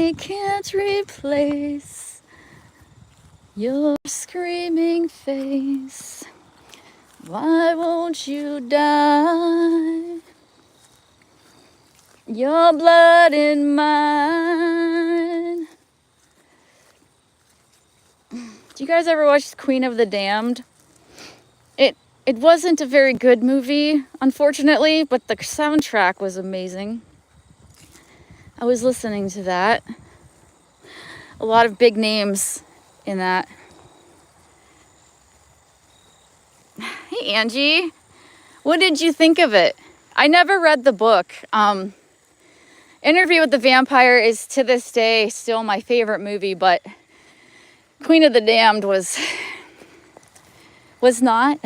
I can't replace your screaming face. Why won't you die? Your blood in mine. Do you guys ever watch Queen of the Damned? It wasn't a very good movie, unfortunately, but the soundtrack was amazing. I was listening to that. A lot of big names in that. Hey, Angie. What did you think of it? I never read the book. Interview with the Vampire is to this day still my favorite movie, but Queen of the Damned was not.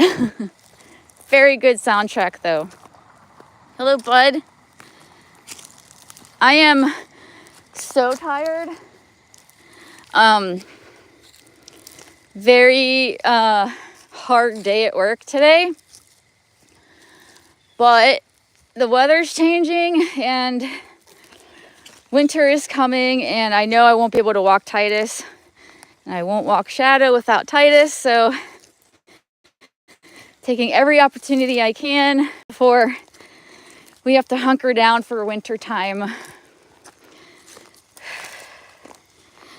Very good soundtrack though. Hello, bud. I am so tired. Very hard day at work today. But the weather's changing and winter is coming, and I know I won't be able to walk Titus. And I won't walk Shadow without Titus, so taking every opportunity I can before we have to hunker down for winter time.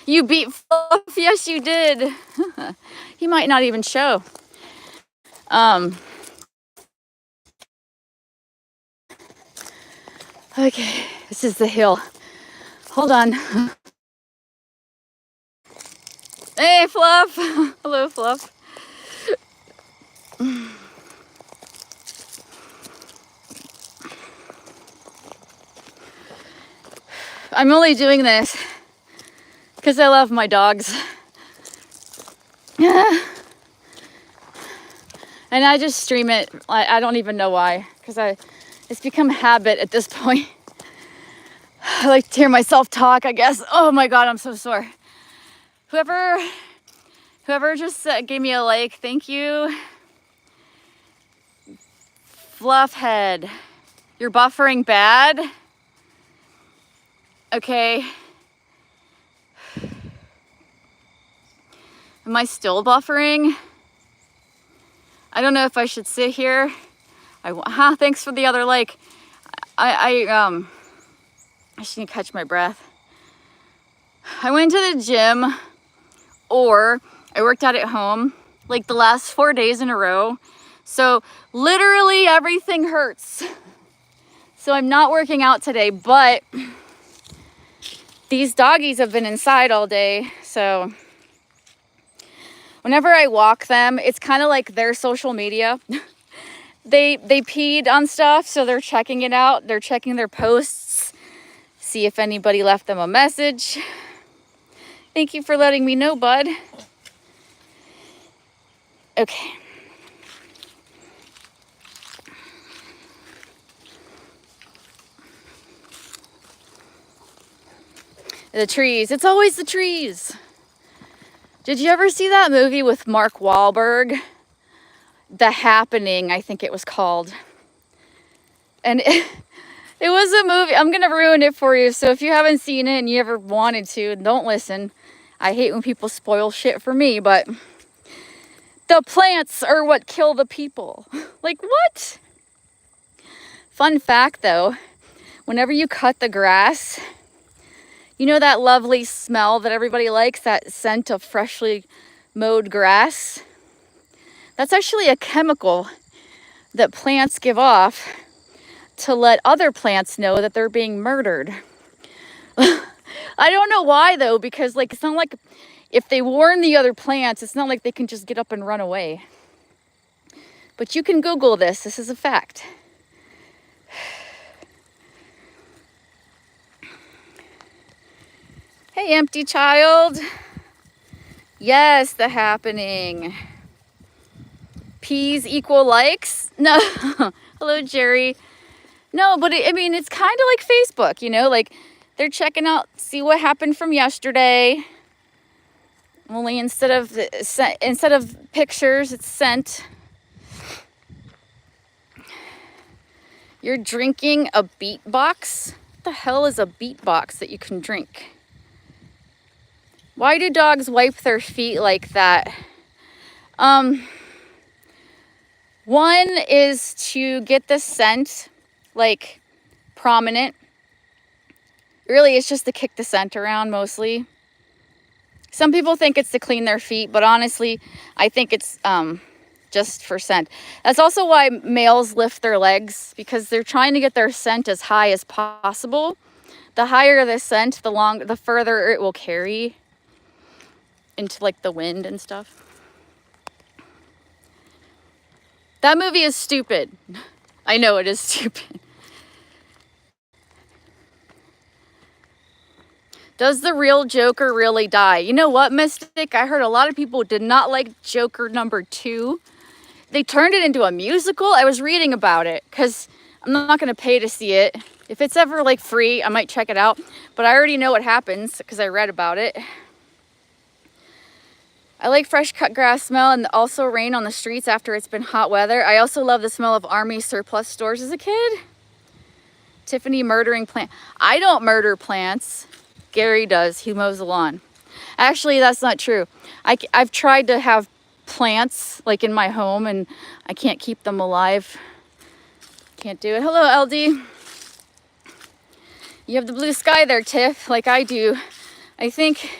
You beat Fluff? Yes, you did. He might not even show. Okay, this is the hill. Hold on. Hey, Fluff. Hello, Fluff. I'm only doing this because I love my dogs. And I just stream it. I don't even know why, because it's become a habit at this point. I like to hear myself talk, I guess. Oh my God, I'm so sore. Whoever just gave me a like, thank you. Fluffhead, you're buffering bad. Okay. Am I still buffering? I don't know if I should sit here. Thanks for the other like. I just need to catch my breath. I went to the gym, or I worked out at home like the last 4 days in a row. So literally everything hurts. So I'm not working out today, but these doggies have been inside all day. So whenever I walk them, it's kind of like their social media. They peed on stuff, so they're checking it out. They're checking their posts, see if anybody left them a message. Thank you for letting me know, bud. Okay. The trees. It's always the trees. Did you ever see that movie with Mark Wahlberg? The Happening, I think it was called. And it was a movie. I'm going to ruin it for you. So if you haven't seen it and you ever wanted to, don't listen. I hate when people spoil shit for me, but the plants are what kill the people. Like, what? Fun fact, though, whenever you cut the grass, you know that lovely smell that everybody likes, that scent of freshly mowed grass? That's actually a chemical that plants give off to let other plants know that they're being murdered. I don't know why, though, because like it's not like if they warn the other plants, it's not like they can just get up and run away. But you can Google this. This is a fact. Hey, empty child. Yes, The Happening. Peas equal likes? No. Hello, Jerry. No, but I mean, it's kind of like Facebook, you know, like they're checking out, see what happened from yesterday. Only instead of pictures, it's sent. You're drinking a beat box? What the hell is a beat box that you can drink? Why do dogs wipe their feet like that? One is to get the scent, like, prominent. Really, it's just to kick the scent around mostly. Some people think it's to clean their feet, but honestly, I think it's just for scent. That's also why males lift their legs, because they're trying to get their scent as high as possible. The higher the scent, the further it will carry into like the wind and stuff. That movie is stupid. I know it is stupid. Does the real Joker really die? You know what, Mystic? I heard a lot of people did not like Joker #2. They turned it into a musical. I was reading about it because I'm not going to pay to see it. If it's ever like free, I might check it out. But I already know what happens because I read about it. I like fresh cut grass smell and also rain on the streets after it's been hot weather. I also love the smell of army surplus stores as a kid. Tiffany murdering plant. I don't murder plants. Gary does. He mows the lawn. Actually, that's not true. I've tried to have plants like in my home and I can't keep them alive. Can't do it. Hello, LD. You have the blue sky there, Tiff, like I do. I think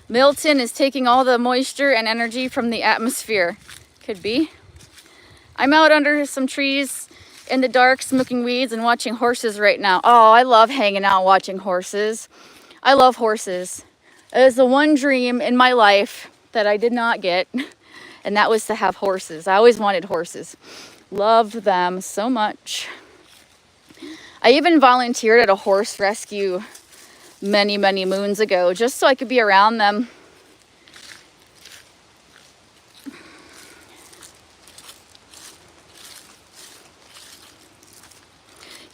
Milton is taking all the moisture and energy from the atmosphere. Could be. I'm out under some trees in the dark, smoking weeds and watching horses right now. Oh, I love hanging out watching horses. I love horses. It was the one dream in my life that I did not get, and that was to have horses. I always wanted horses. Loved them so much. I even volunteered at a horse rescue many, many moons ago, just so I could be around them.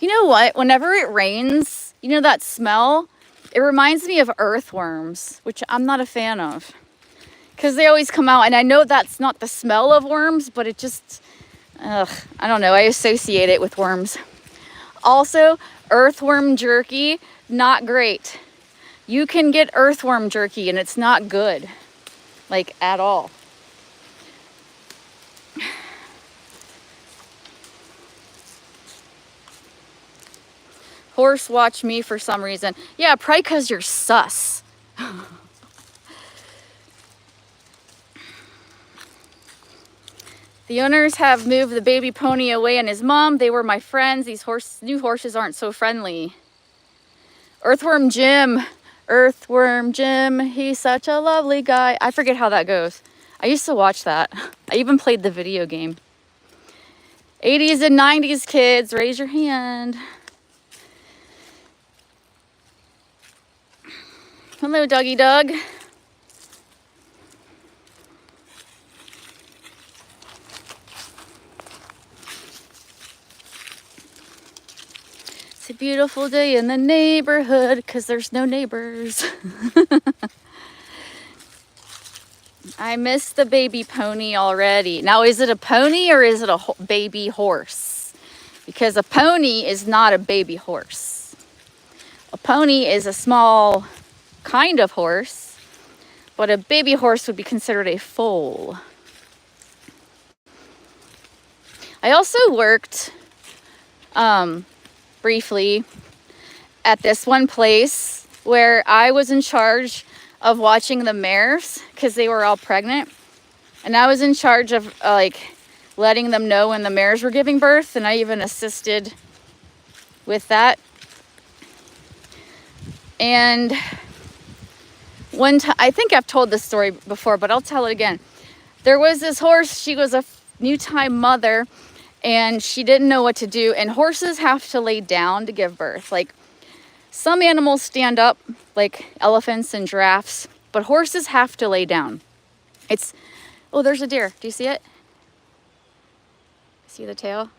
You know what? Whenever it rains, you know that smell? It reminds me of earthworms, which I'm not a fan of. Because they always come out, and I know that's not the smell of worms, but it just, I don't know, I associate it with worms. Also, earthworm jerky, not great. You can get earthworm jerky and it's not good, like at all. Horse watch me for some reason. Yeah, probably because you're sus. The owners have moved the baby pony away and his mom. They were my friends. These new horses aren't so friendly. Earthworm Jim. Earthworm Jim. He's such a lovely guy. I forget how that goes. I used to watch that. I even played the video game. 80s and 90s kids, raise your hand. Hello, Doggy Dog. It's a beautiful day in the neighborhood because there's no neighbors. I miss the baby pony already. Now, is it a pony or is it a baby horse? Because a pony is not a baby horse. A pony is a small kind of horse, but a baby horse would be considered a foal. I also worked briefly at this one place where I was in charge of watching the mares because they were all pregnant, and I was in charge of letting them know when the mares were giving birth, and I even assisted with that. And one time, I think I've told this story before, but I'll tell it again. There was this horse. She was a new time mother, and she didn't know what to do. And horses have to lay down to give birth. Like, some animals stand up, like elephants and giraffes, but horses have to lay down. Oh, there's a deer. Do you see it? See the tail?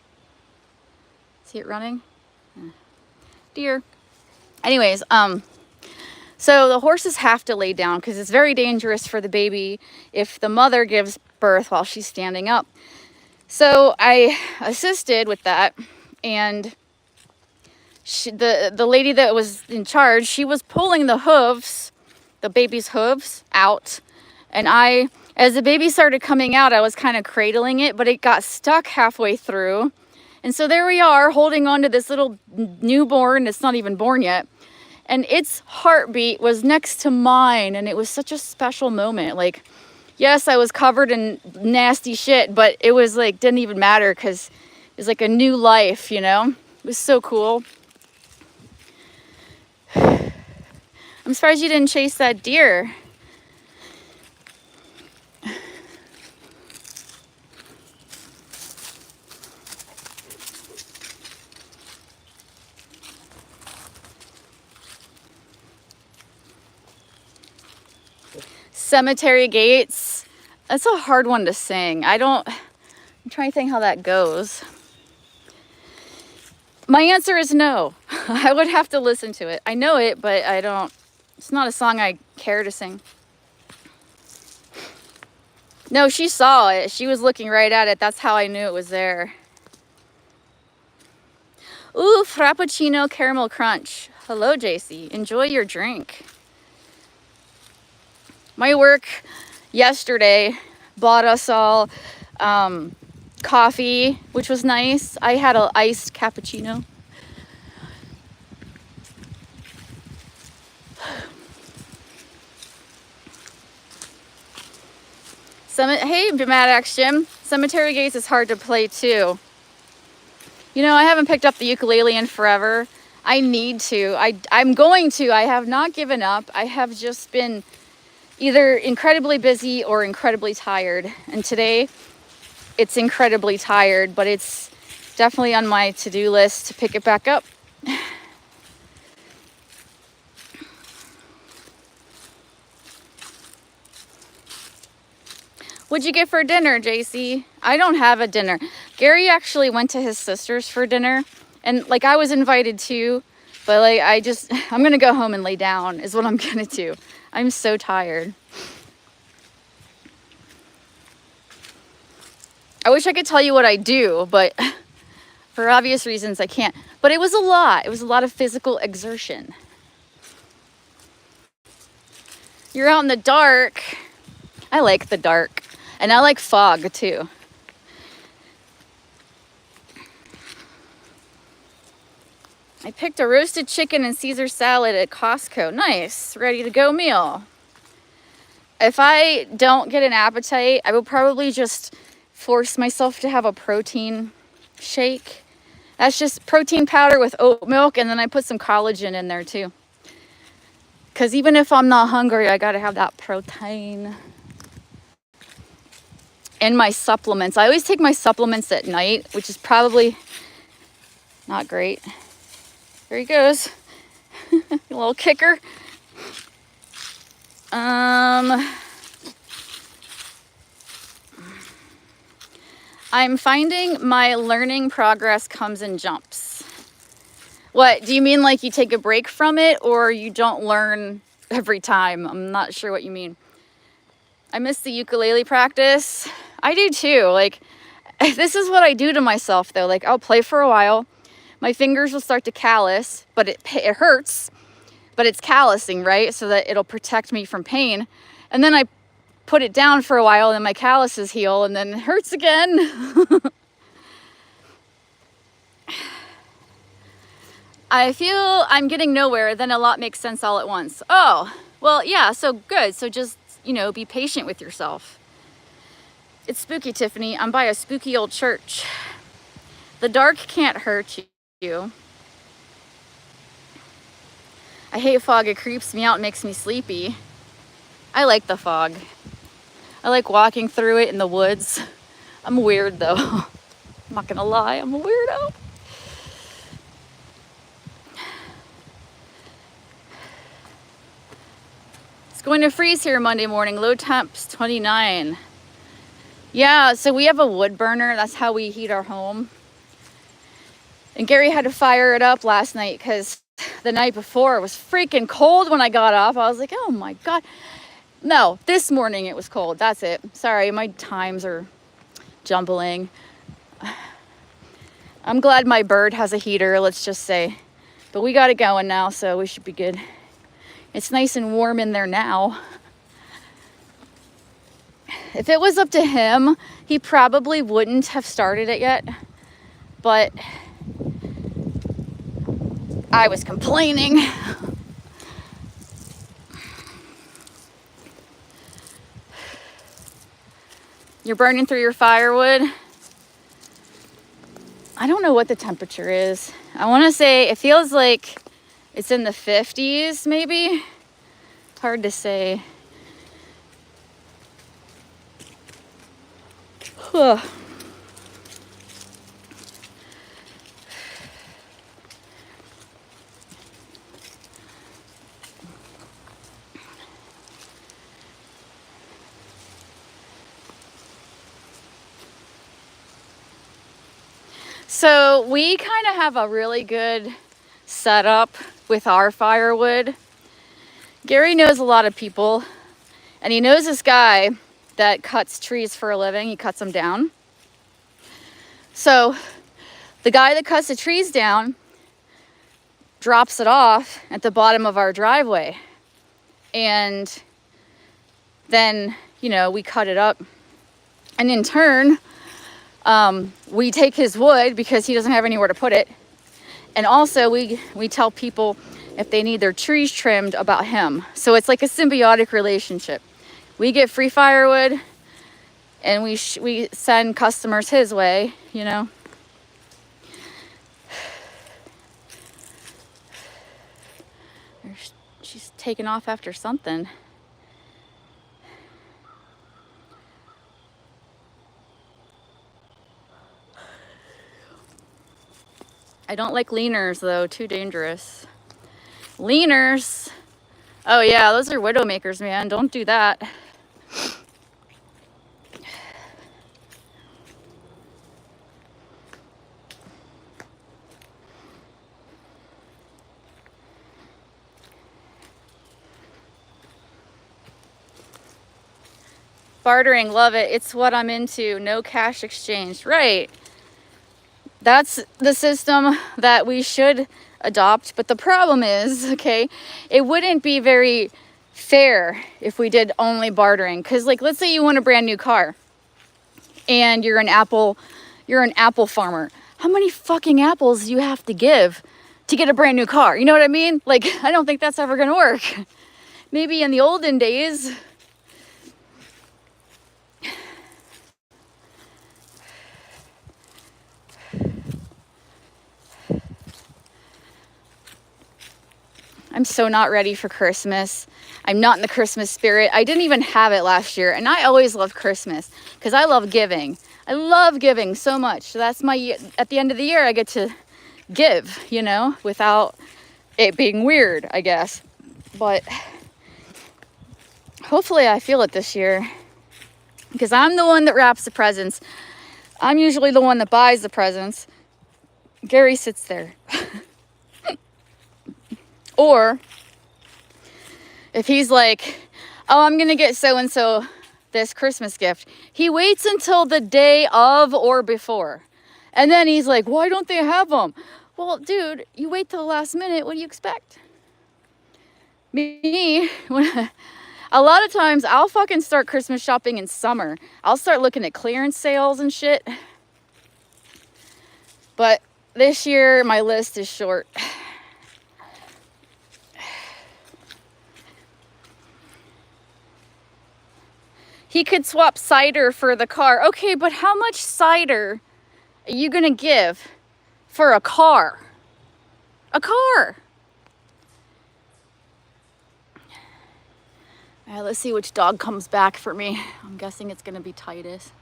See it running? Deer. Anyways, so the horses have to lay down because it's very dangerous for the baby if the mother gives birth while she's standing up. So I assisted with that, and the lady that was in charge, she was pulling the hooves the baby's hooves out. And as the baby started coming out, I was kind of cradling it, but it got stuck halfway through. And so there we are holding on to this little newborn. It's not even born yet. And its heartbeat was next to mine. And it was such a special moment. Like, yes, I was covered in nasty shit, but it was like, didn't even matter because it was like a new life, you know? It was so cool. I'm surprised you didn't chase that deer. Cemetery gates. That's a hard one to sing. I'm trying to think how that goes. My answer is no. I would have to listen to it. I know it, but it's not a song I care to sing. No, she saw it. She was looking right at it. That's how I knew it was there. Ooh, Frappuccino Caramel Crunch. Hello, JC. Enjoy your drink. My work yesterday bought us all coffee, which was nice. I had an iced cappuccino. Hey, Mad Axe Jim. Cemetery Gates is hard to play too. You know, I haven't picked up the ukulele in forever. I need to. I'm going to. I have not given up. I have just been either incredibly busy or incredibly tired. And today, it's incredibly tired, but it's definitely on my to-do list to pick it back up. What'd you get for dinner, JC? I don't have a dinner. Gary actually went to his sister's for dinner. And like I was invited too, but like I'm gonna go home and lay down is what I'm gonna do. I'm so tired. I wish I could tell you what I do, but for obvious reasons I can't. But it was a lot. It was a lot of physical exertion. You're out in the dark. I like the dark. And I like fog too. I picked a roasted chicken and Caesar salad at Costco. Nice, ready to go meal. If I don't get an appetite, I will probably just force myself to have a protein shake. That's just protein powder with oat milk, and then I put some collagen in there too. Because even if I'm not hungry, I gotta have that protein. And my supplements. I always take my supplements at night, which is probably not great. There he goes. A little kicker. I'm finding my learning progress comes in jumps. What, do you mean like you take a break from it or you don't learn every time? I'm not sure what you mean. I miss the ukulele practice. I do too. Like, this is what I do to myself though. Like, I'll play for a while. My fingers will start to callous, but it hurts, but it's callousing, right? So that it'll protect me from pain. And then I put it down for a while and my calluses heal and then it hurts again. I feel I'm getting nowhere, then a lot makes sense all at once. Oh, well, yeah, so good. So just, be patient with yourself. It's spooky, Tiffany. I'm by a spooky old church. The dark can't hurt you. I hate fog. It creeps me out, makes me sleepy. I like the fog. I like walking through it in the woods. I'm weird though. I'm not gonna lie, I'm a weirdo. It's going to freeze here Monday morning. Low temps 29. Yeah, so we have a wood burner. That's how we heat our home. And Gary had to fire it up last night because the night before it was freaking cold when I got up. I was like, oh my God. No, this morning it was cold. That's it. Sorry, my times are jumbling. I'm glad my bird has a heater, let's just say. But we got it going now, so we should be good. It's nice and warm in there now. If it was up to him, he probably wouldn't have started it yet. But I was complaining. You're burning through your firewood. I don't know what the temperature is. I want to say it feels like it's in the 50s, maybe. Hard to say. Huh. So we kind of have a really good setup with our firewood. Gary knows a lot of people, and he knows this guy that cuts trees for a living. He cuts them down. So the guy that cuts the trees down drops it off at the bottom of our driveway. And then, you know, we cut it up. And in turn, we take his wood because he doesn't have anywhere to put it. And also we tell people if they need their trees trimmed about him. So it's like a symbiotic relationship. We get free firewood and we send customers his way, you know. She's taking off after something. I don't like leaners though, too dangerous. Leaners, oh yeah, those are widowmakers, man. Don't do that. Bartering, love it. It's what I'm into. No cash exchange. Right. That's the system that we should adopt. But the problem is, okay, it wouldn't be very fair if we did only bartering. Because, like, let's say you want a brand new car and you're an apple farmer. How many fucking apples do you have to give to get a brand new car? You know what I mean? Like, I don't think that's ever going to work. Maybe in the olden days. I'm so not ready for Christmas. I'm not in the Christmas spirit. I didn't even have it last year. And I always love Christmas because I love giving. I love giving so much. So that's at the end of the year, I get to give, you know, without it being weird, I guess. But hopefully I feel it this year because I'm the one that wraps the presents. I'm usually the one that buys the presents. Gary sits there. Or if he's like, oh, I'm going to get so-and-so this Christmas gift, he waits until the day of or before. And then he's like, why don't they have them? Well, dude, you wait till the last minute. What do you expect? Me, a lot of times I'll fucking start Christmas shopping in summer. I'll start looking at clearance sales and shit. But this year, my list is short. He could swap cider for the car. Okay, but how much cider are you going to give for a car? A car. All right, let's see which dog comes back for me. I'm guessing it's going to be Titus.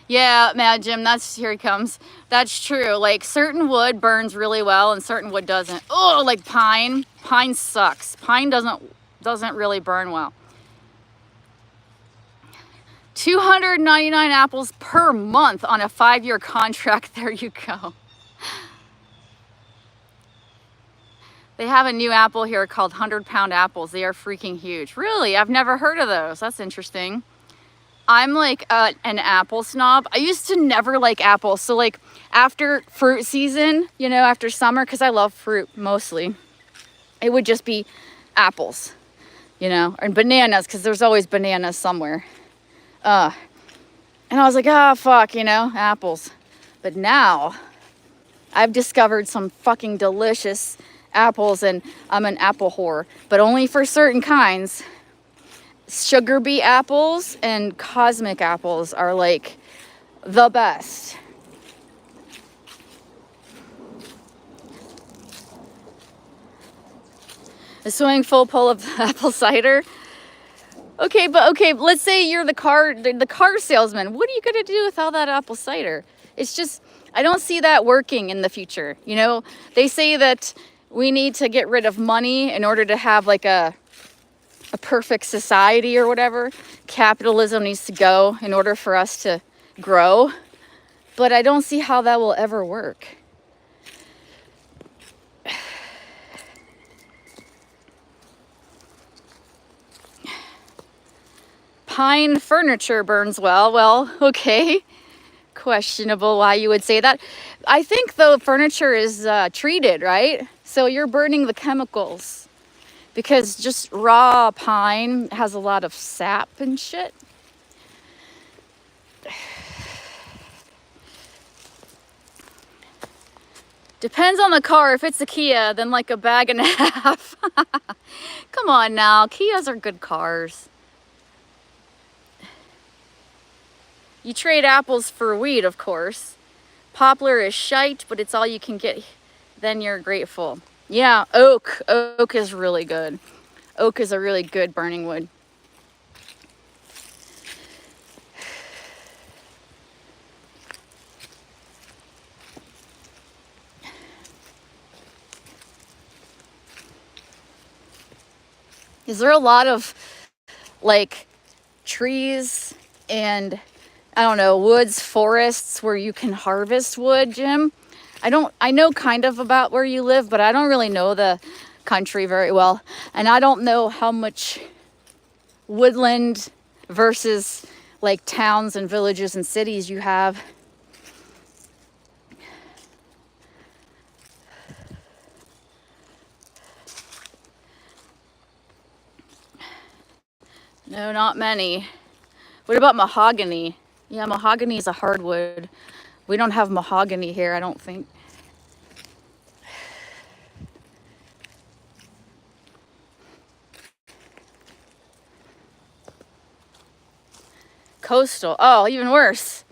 Yeah, Mad Jim, here he comes. That's true. Like, certain wood burns really well and certain wood doesn't. Oh, like pine. Pine sucks. Pine doesn't really burn well. 299 apples per month on a 5-year contract. There you go. They have a new apple here called 100-pound apples. They are freaking huge. Really? I've never heard of those. That's interesting. I'm like an apple snob. I used to never like apples. So like after fruit season, you know, after summer, because I love fruit mostly, it would just be apples, you know, and bananas, because there's always bananas somewhere. And I was like, ah, fuck, you know, apples. But now I've discovered some fucking delicious apples, and I'm an apple whore, but only for certain kinds. Sugar beet apples and cosmic apples are like the best. A swimming full full of apple cider. Okay, let's say you're the car salesman. What are you gonna do with all that apple cider? It's just, I don't see that working in the future. You know, they say that we need to get rid of money in order to have like a perfect society or whatever. Capitalism needs to go in order for us to grow. But I don't see how that will ever work. Pine furniture burns well. Well, okay. Questionable why you would say that. I think the furniture is treated, right? So you're burning the chemicals. Because just raw pine has a lot of sap and shit. Depends on the car. If it's a Kia, then like a bag and a half. Come on now. Kias are good cars. You trade apples for weed, of course. Poplar is shite, but it's all you can get. Then you're grateful. Yeah, oak. Oak is really good. Oak is a really good burning wood. Is there a lot of like trees and I don't know, woods, forests where you can harvest wood, Jim? I know kind of about where you live, but I don't really know the country very well. And I don't know how much woodland versus like towns and villages and cities you have. No, not many. What about mahogany? Yeah, mahogany is a hardwood. We don't have mahogany here, I don't think. Coastal. Oh, even worse.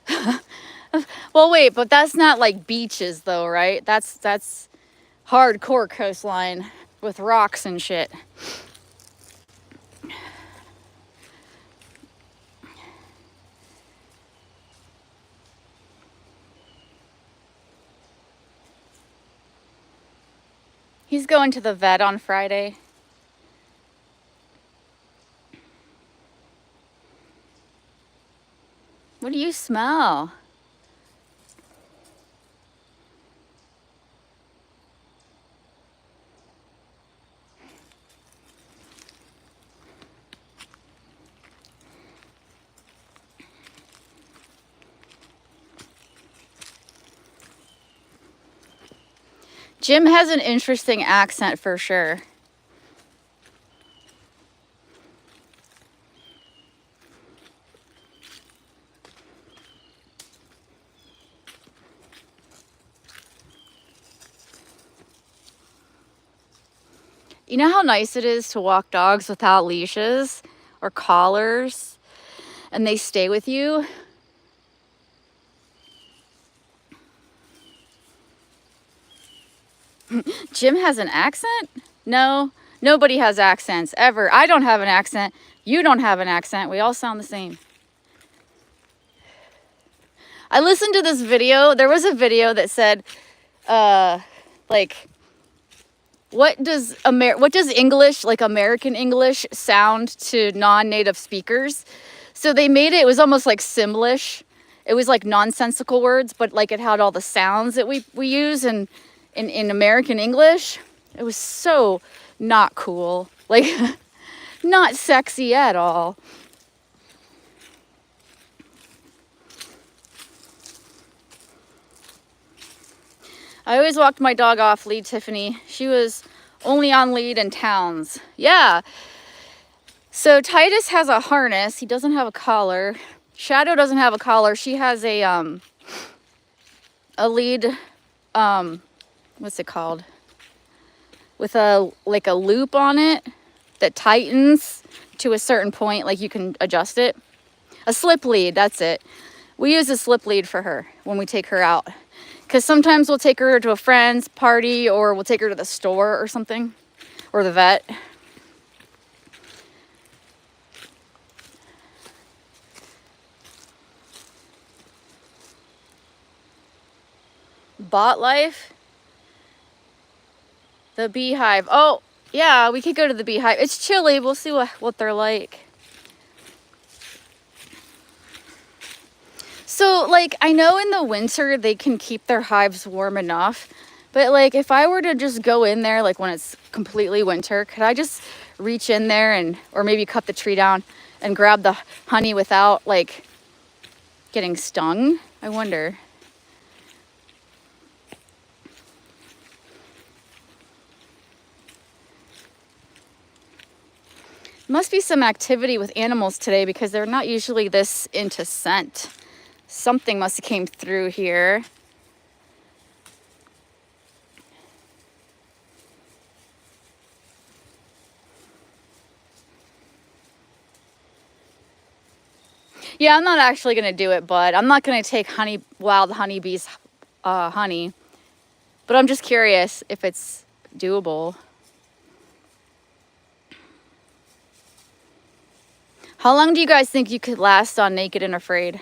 Well, wait, but that's not like beaches though, right? That's hardcore coastline with rocks and shit. He's going to the vet on Friday. What do you smell? Jim has an interesting accent for sure. You know how nice it is to walk dogs without leashes or collars and they stay with you? Jim has an accent? No, nobody has accents ever. I don't have an accent. You don't have an accent. We all sound the same. I listened to this video. There was a video that said, like, what does English, like American English, sound to non-native speakers? So they made it was almost like Simlish. It was like nonsensical words, but like it had all the sounds that we use in American English. It was so not cool. Like, not sexy at all. I always walked my dog off lead, Tiffany. She was only on lead in towns. Yeah. So Titus has a harness. He doesn't have a collar. Shadow doesn't have a collar. She has a lead, what's it called? With a loop on it that tightens to a certain point, like you can adjust it. A slip lead, that's it. We use a slip lead for her when we take her out. Because sometimes we'll take her to a friend's party or we'll take her to the store or something. Or the vet. Bot life? The beehive. Oh, yeah, we could go to the beehive. It's chilly. We'll see what they're like. So, like, I know in the winter they can keep their hives warm enough. But, like, if I were to just go in there, like, when it's completely winter, could I just reach in there and, or maybe cut the tree down and grab the honey without, like, getting stung? I wonder. Must be some activity with animals today because they're not usually this into scent. Something must have came through here. Yeah, I'm not actually going to do it, bud. I'm not going to take wild honeybees honey. But I'm just curious if it's doable. How long do you guys think you could last on Naked and Afraid?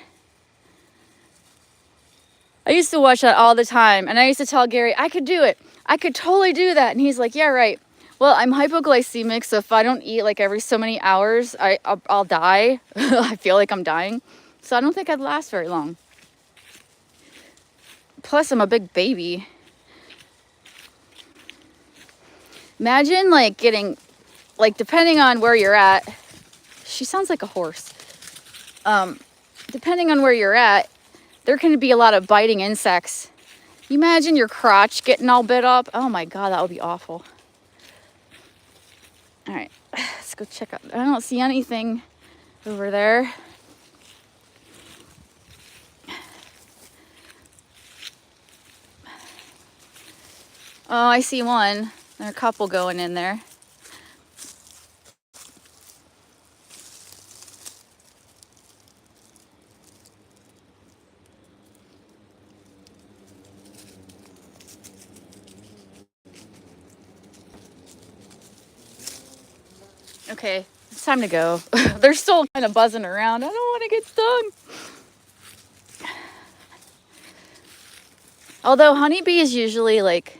I used to watch that all the time, and I used to tell Gary, I could do it. I could totally do that. And he's like, yeah, right. Well, I'm hypoglycemic, so if I don't eat like every so many hours, I'll die. I feel like I'm dying. So I don't think I'd last very long. Plus, I'm a big baby. Imagine like getting, like depending on where you're at, she sounds like a horse. Depending on where you're at, there can be a lot of biting insects. You imagine your crotch getting all bit up? Oh my God, that would be awful. All right, let's go check out. I don't see anything over there. Oh, I see one. There are a couple going in there. Okay, it's time to go. They're still kind of buzzing around. I don't want to get stung. Although honeybees usually, like,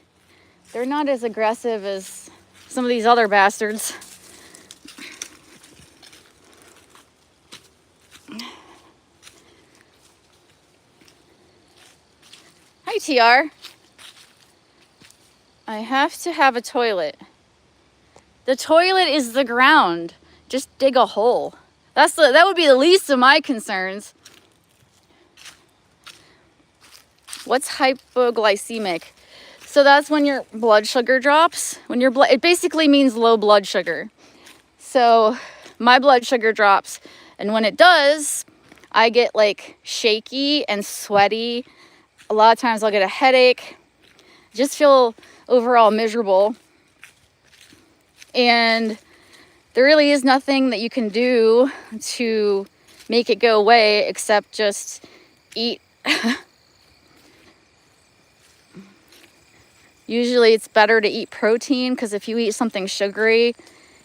they're not as aggressive as some of these other bastards. Hi, TR. I have to have a toilet. The toilet is the ground. Just dig a hole. That would be the least of my concerns. What's hypoglycemic? So that's when your blood sugar drops. When your it basically means low blood sugar. So my blood sugar drops, and when it does, I get like shaky and sweaty. A lot of times I'll get a headache. Just feel overall miserable. And there really is nothing that you can do to make it go away except just eat. Usually it's better to eat protein because if you eat something sugary,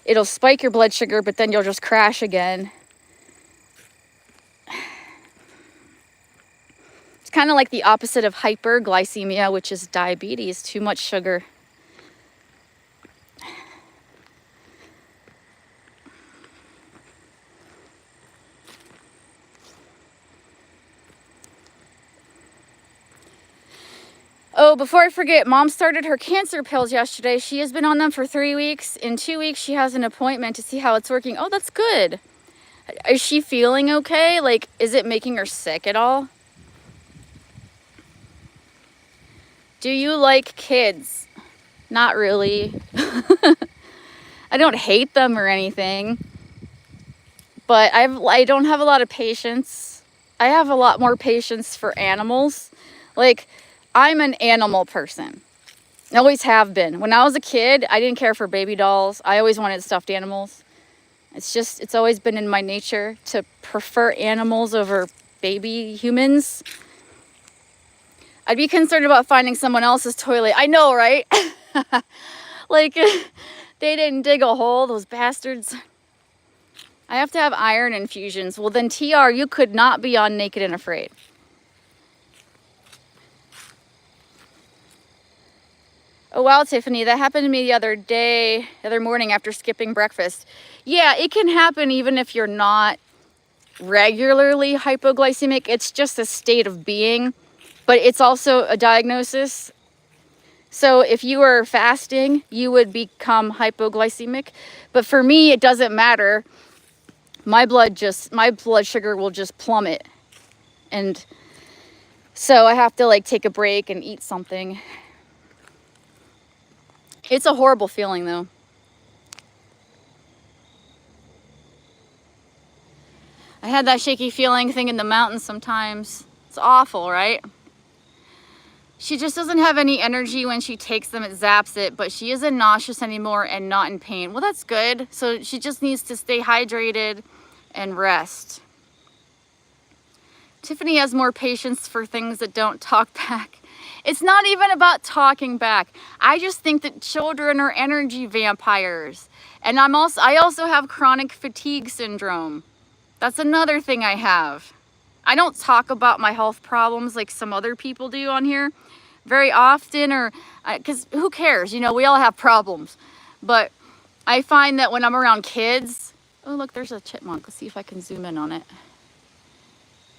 it'll spike your blood sugar, but then you'll just crash again. It's kind of like the opposite of hyperglycemia, which is diabetes, too much sugar. Oh, before I forget, Mom started her cancer pills yesterday. She has been on them for 3 weeks. In 2 weeks, she has an appointment to see how it's working. Oh, that's good. Is she feeling okay? Like, is it making her sick at all? Do you like kids? Not really. I don't hate them or anything, but I don't have a lot of patience. I have a lot more patience for animals. Like, I'm an animal person. I always have been. When I was a kid, I didn't care for baby dolls. I always wanted stuffed animals. It's always been in my nature to prefer animals over baby humans. I'd be concerned about finding someone else's toilet. I know, right? Like, they didn't dig a hole, those bastards. I have to have iron infusions. Well, then, TR, you could not be on Naked and Afraid. Oh, wow, Tiffany, that happened to me the other morning after skipping breakfast. Yeah, it can happen even if you're not regularly hypoglycemic. It's just a state of being, but it's also a diagnosis. So if you were fasting, you would become hypoglycemic. But for me, it doesn't matter. My blood sugar will just plummet. And so I have to like take a break and eat something. It's a horrible feeling though. I had that shaky feeling thing in the mountains sometimes. It's awful, right? She just doesn't have any energy when she takes them. It zaps it, but she isn't nauseous anymore and not in pain. Well, that's good. So she just needs to stay hydrated and rest. Tiffany has more patience for things that don't talk back. It's not even about talking back. I just think that children are energy vampires. And I also have chronic fatigue syndrome. That's another thing I have. I don't talk about my health problems like some other people do on here very often, or because who cares? You know, we all have problems. But I find that when I'm around kids, oh, look, there's a chipmunk. Let's see if I can zoom in on it.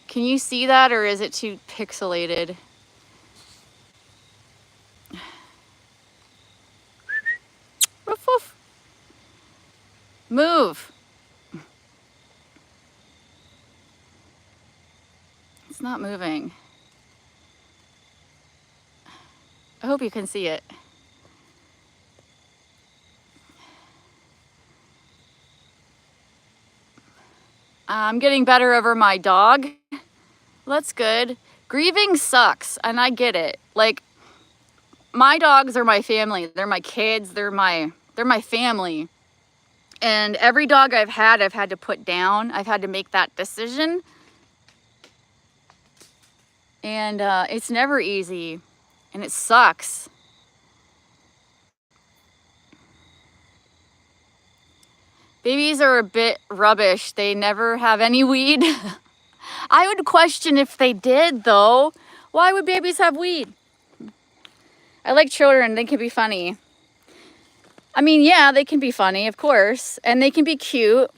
Can you see that, or is it too pixelated? Woof, woof. Move. It's not moving. I hope you can see it. I'm getting better over my dog. That's good. Grieving sucks, and I get it. Like, my dogs are my family. They're my kids. They're my family. And every dog I've had to put down. I've had to make that decision. And it's never easy. And it sucks. Babies are a bit rubbish. They never have any weed. I would question if they did, though. Why would babies have weed? I like children. They can be funny. I mean, yeah, they can be funny, of course. And they can be cute.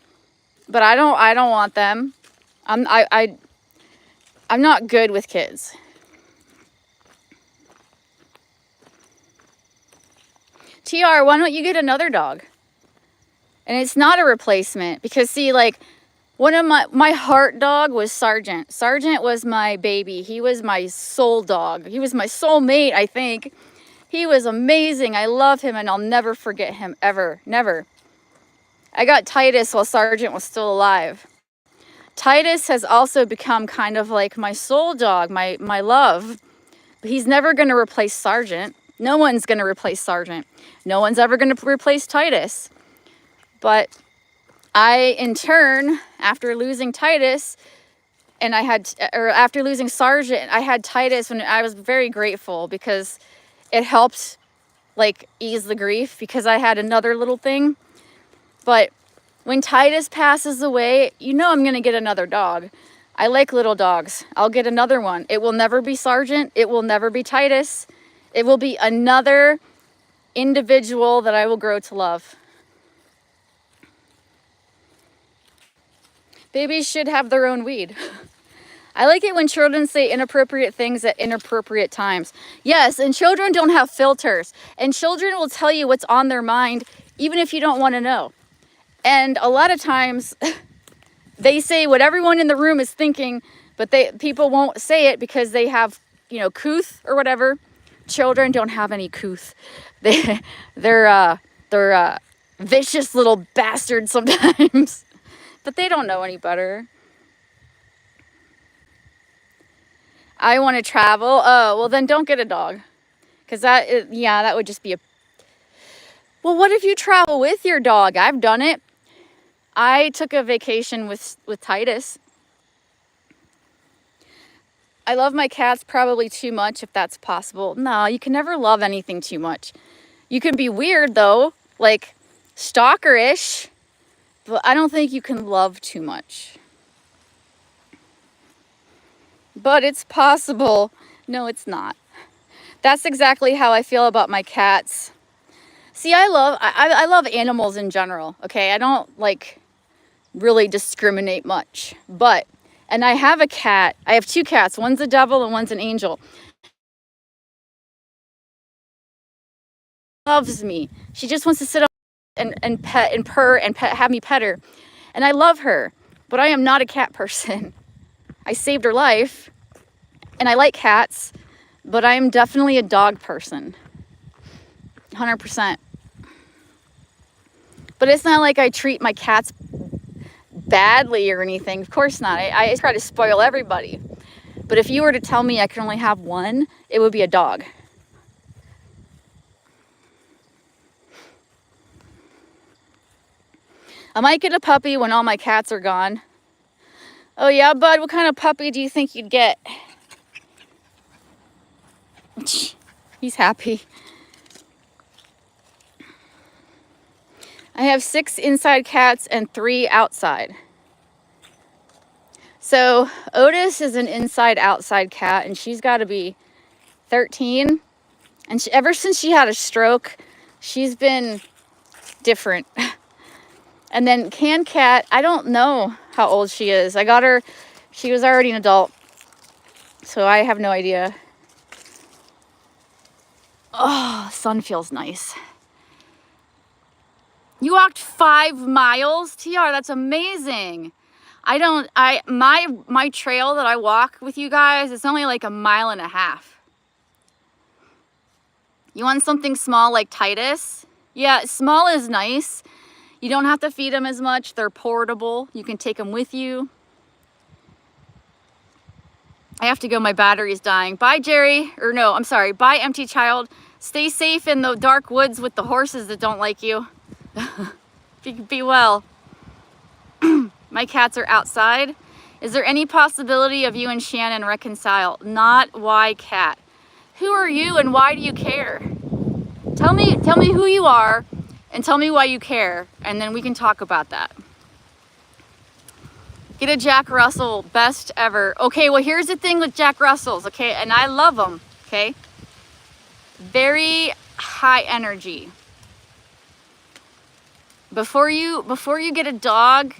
But I don't want them. I'm not good with kids. TR, why don't you get another dog? And it's not a replacement, because see, like, one of my heart dog was Sergeant. Sergeant was my baby. He was my soul dog. He was my soulmate, I think. He was amazing. I love him, and I'll never forget him, ever. Never. I got Titus while Sergeant was still alive. Titus has also become kind of like my soul dog, my love. But he's never going to replace Sergeant. No one's going to replace Sergeant. No one's ever going to replace Titus. But I, in turn, after losing Titus, and after losing Sergeant, I had Titus, and I was very grateful because it helped, like, ease the grief, because I had another little thing. But when Titus passes away, you know I'm going to get another dog. I like little dogs. I'll get another one. It will never be Sergeant. It will never be Titus. It will be another individual that I will grow to love. Babies should have their own weed. I like it when children say inappropriate things at inappropriate times. Yes, and children don't have filters. And children will tell you what's on their mind, even if you don't want to know. And a lot of times, they say what everyone in the room is thinking, but people won't say it because they have, couth or whatever. children don't have any couth. They're vicious little bastards sometimes, but they don't know any better. I want to travel. Oh, well then don't get a dog. Because that would just be a... Well, what if you travel with your dog? I've done it. I took a vacation with Titus. I love my cats probably too much, if that's possible. No, you can never love anything too much. You can be weird though, like stalker-ish, but I don't think you can love too much. But it's possible. No, it's not. That's exactly how I feel about my cats. See, I love animals in general, okay? I don't like really discriminate much, and I have a cat. I have 2 cats. One's a devil and one's an angel. Loves me. She just wants to sit up and pet and purr and have me pet her. And I love her, but I am not a cat person. I saved her life and I like cats, but I am definitely a dog person. 100%. But it's not like I treat my cats badly or anything. Of course not. I try to spoil everybody. But if you were to tell me I could only have one, it would be a dog. I might get a puppy when all my cats are gone. Oh yeah, bud, what kind of puppy do you think you'd get? He's happy. I have 6 inside cats and 3 outside. So Otis is an inside-outside cat, and she's got to be 13. And ever since she had a stroke, she's been different. And then Can Cat, I don't know how old she is. I got her, she was already an adult, so I have no idea. Oh, sun feels nice. You walked 5 miles, TR, that's amazing. My trail that I walk with you guys, it's only like 1.5 miles. You want something small like Titus? Yeah, small is nice. You don't have to feed them as much. They're portable. You can take them with you. I have to go, my battery's dying. Bye, Jerry. Or no, I'm sorry. Bye, Empty Child. Stay safe in the dark woods with the horses that don't like you. Be well. My cats are outside. Is there any possibility of you and Shannon reconcile? Not why cat. Who are you and why do you care? Tell me who you are and tell me why you care, and then we can talk about that. Get a Jack Russell, best ever. Okay, well here's the thing with Jack Russells, okay, and I love them, okay? Very high energy. Before you get a dog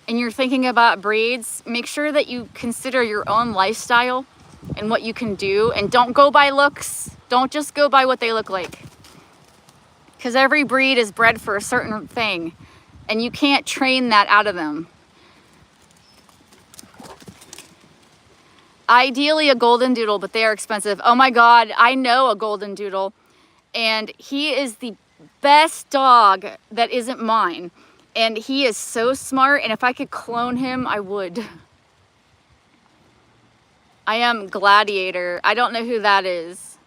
and you're thinking about breeds, make sure that you consider your own lifestyle and what you can do, and don't go by looks. Don't just go by what they look like. Because every breed is bred for a certain thing, and you can't train that out of them. Ideally a golden doodle, but they are expensive. Oh my God, I know a golden doodle, and he is the best dog that isn't mine. And he is so smart, and if I could clone him, I would. I am Gladiator. I don't know who that is.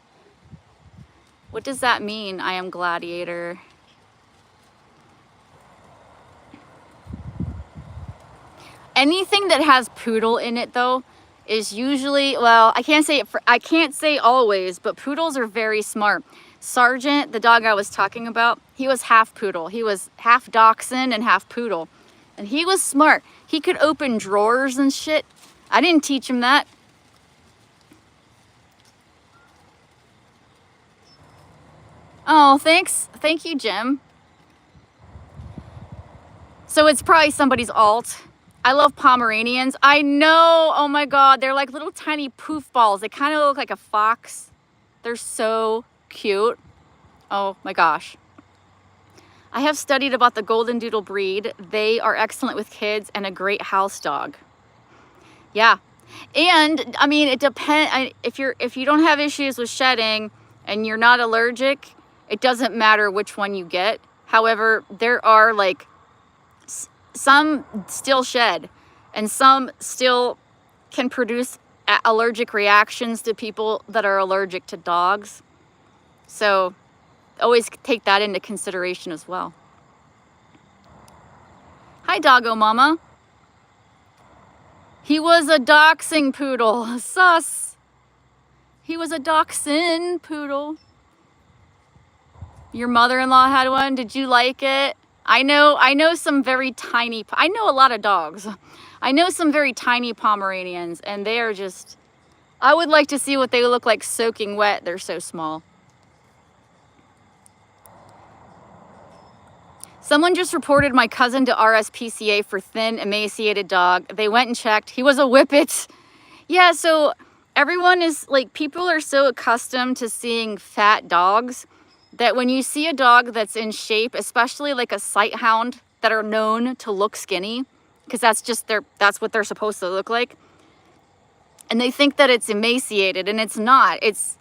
What does that mean, I am Gladiator? Anything that has poodle in it though is usually, well, I can't say always, but poodles are very smart. Sergeant, the dog I was talking about, he was half poodle. He was half dachshund and half poodle. And he was smart. He could open drawers and shit. I didn't teach him that. Oh, thanks. Thank you, Jim. So it's probably somebody's alt. I love Pomeranians. I know. Oh my God. They're like little tiny poof balls. They kind of look like a fox. They're so cute. Oh my gosh. I have studied about the Golden Doodle breed. They are excellent with kids and a great house dog. Yeah. And I mean, it depends. If you don't have issues with shedding and you're not allergic, it doesn't matter which one you get. However, there are like some still shed, and some still can produce allergic reactions to people that are allergic to dogs. So always take that into consideration as well. Hi, doggo mama. He was a dachshund poodle. Sus. He was a dachshund poodle. Your mother-in-law had one. Did you like it? I know some very tiny, I know a lot of dogs. I know some very tiny Pomeranians, and they are just, I would like to see what they look like soaking wet. They're so small. Someone just reported my cousin to RSPCA for thin, emaciated dog. They went and checked. He was a whippet. Yeah, so everyone is like, people are so accustomed to seeing fat dogs that when you see a dog that's in shape, especially like a sight hound that are known to look skinny, because that's what they're supposed to look like, and they think that it's emaciated, and it's not. It's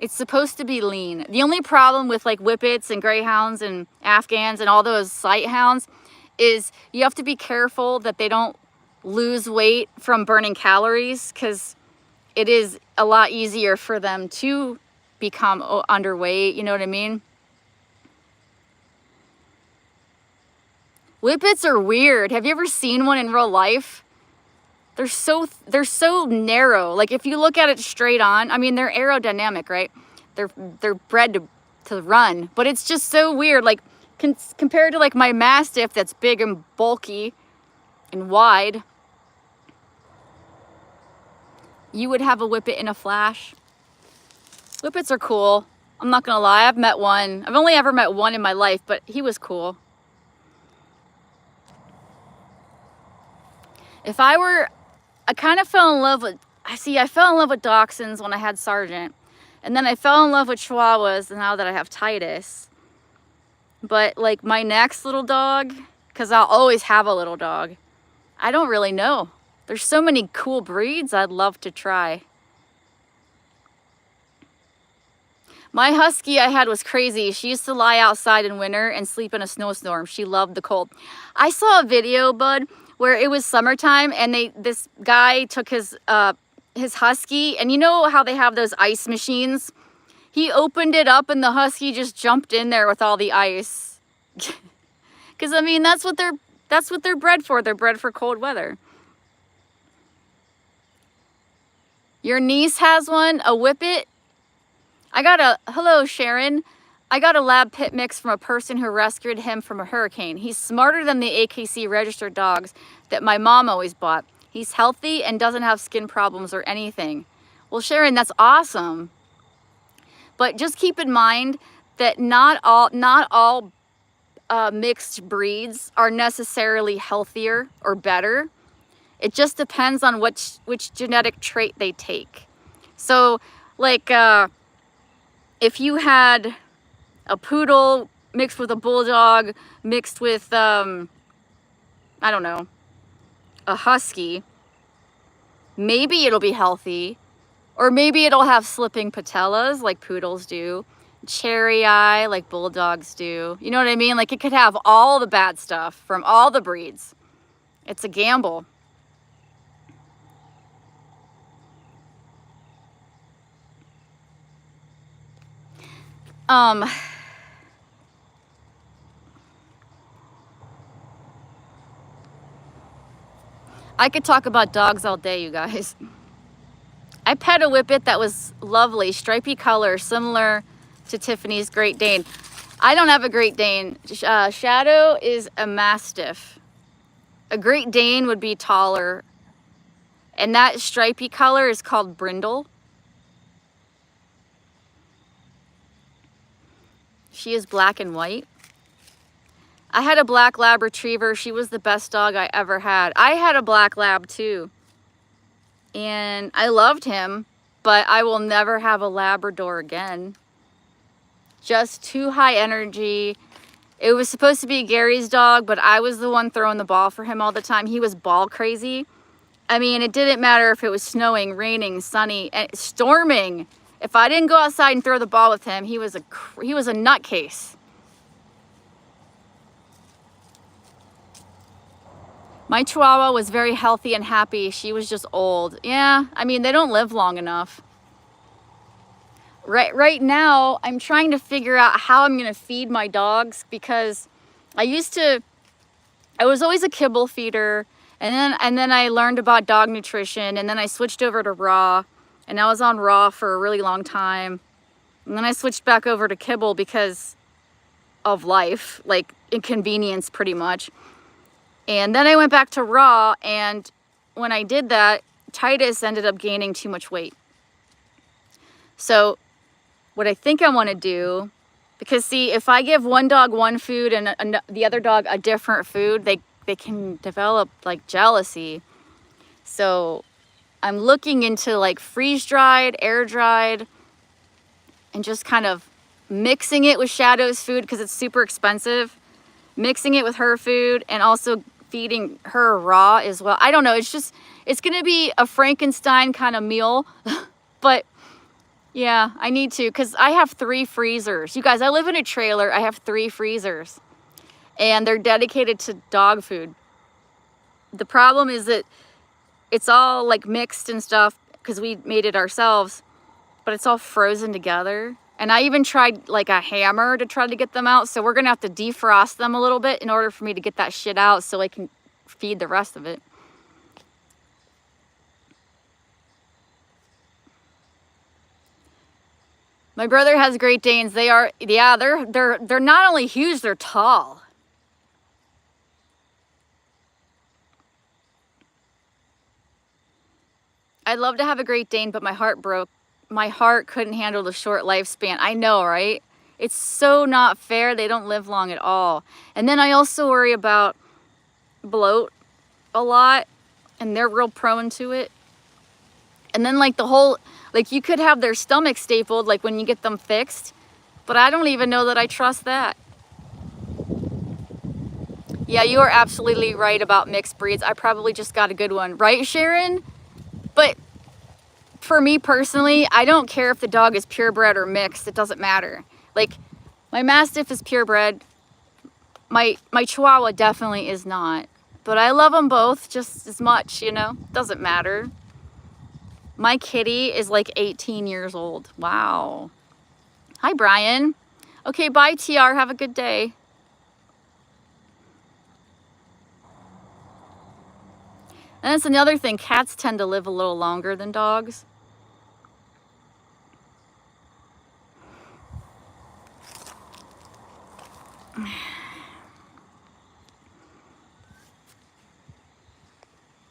supposed to be lean. The only problem with like whippets and greyhounds and Afghans and all those sight hounds is you have to be careful that they don't lose weight from burning calories, because it is a lot easier for them to become underweight, you know what I mean? Whippets are weird. Have you ever seen one in real life? They're so narrow. Like if you look at it straight on, I mean, they're aerodynamic, right? They're bred to run, but it's just so weird. Like compared to like my mastiff that's big and bulky and wide, you would have a whippet in a flash. Whippets are cool. I'm not gonna lie, I've met one. I've only ever met one in my life, but he was cool. I kind of fell in love with, I fell in love with dachshunds when I had Sargent. And then I fell in love with chihuahuas now that I have Titus. But like my next little dog, because I'll always have a little dog, I don't really know. There's so many cool breeds I'd love to try. My husky I had was crazy. She used to lie outside in winter and sleep in a snowstorm. She loved the cold. I saw a video, bud, where it was summertime and this guy took his husky, and you know how they have those ice machines? He opened it up and the husky just jumped in there with all the ice. Because I mean, that's what they're bred for. They're bred for cold weather. Your niece has one, a whippet. Hello Sharon. I got a lab pit mix from a person who rescued him from a hurricane. He's smarter than the AKC registered dogs that my mom always bought. He's healthy and doesn't have skin problems or anything. Well, Sharon, that's awesome. But just keep in mind that not all mixed breeds are necessarily healthier or better. It just depends on which genetic trait they take. So, like, if you had a poodle mixed with a bulldog, mixed with, I don't know, a husky, maybe it'll be healthy, or maybe it'll have slipping patellas like poodles do, cherry eye like bulldogs do. You know what I mean? Like it could have all the bad stuff from all the breeds. It's a gamble. I could talk about dogs all day, you guys. I pet a whippet that was lovely, stripy color, similar to Tiffany's Great Dane. I don't have a Great Dane. Shadow is a mastiff. A Great Dane would be taller. And that stripy color is called brindle. She is black and white. I had a black lab retriever. She was the best dog I ever had. I had a black lab too. And I loved him, but I will never have a Labrador again. Just too high energy. It was supposed to be Gary's dog, but I was the one throwing the ball for him all the time. He was ball crazy. I mean, it didn't matter if it was snowing, raining, sunny, and storming. If I didn't go outside and throw the ball with him, he was a nutcase. My Chihuahua was very healthy and happy. She was just old. Yeah, I mean, they don't live long enough. Right now, I'm trying to figure out how I'm going to feed my dogs, because I was always a kibble feeder, and then I learned about dog nutrition, and then I switched over to raw, and I was on raw for a really long time. And then I switched back over to kibble because of life, like inconvenience pretty much. And then I went back to raw, and when I did that, Titus ended up gaining too much weight. So what I think I want to do, because see, if I give one dog one food and the other dog a different food, they can develop like jealousy. So I'm looking into like freeze-dried, air-dried, and just kind of mixing it with Shadow's food because it's super expensive. Mixing it with her food and also feeding her raw as well. I don't know, it's going to be a Frankenstein kind of meal, but yeah, I need to, because I have 3 freezers. You guys, I live in a trailer. I have 3 freezers, and they're dedicated to dog food. The problem is that it's all like mixed and stuff because we made it ourselves, but it's all frozen together. And I even tried like a hammer to try to get them out. So we're going to have to defrost them a little bit in order for me to get that shit out so I can feed the rest of it. My brother has Great Danes. They're not only huge, they're tall. I'd love to have a Great Dane, but my heart broke. My heart couldn't handle the short lifespan. I know, right? It's so not fair. They don't live long at all. And then I also worry about bloat a lot, and they're real prone to it. And then like like you could have their stomach stapled like when you get them fixed, but I don't even know that I trust that. Yeah, you are absolutely right about mixed breeds. I probably just got a good one, right, Sharon? But for me personally, I don't care if the dog is purebred or mixed. It doesn't matter. Like my Mastiff is purebred. My Chihuahua definitely is not. But I love them both just as much, you know? Doesn't matter. My kitty is like 18 years old. Wow. Hi, Brian. Okay, bye, TR. Have a good day. And that's another thing. Cats tend to live a little longer than dogs.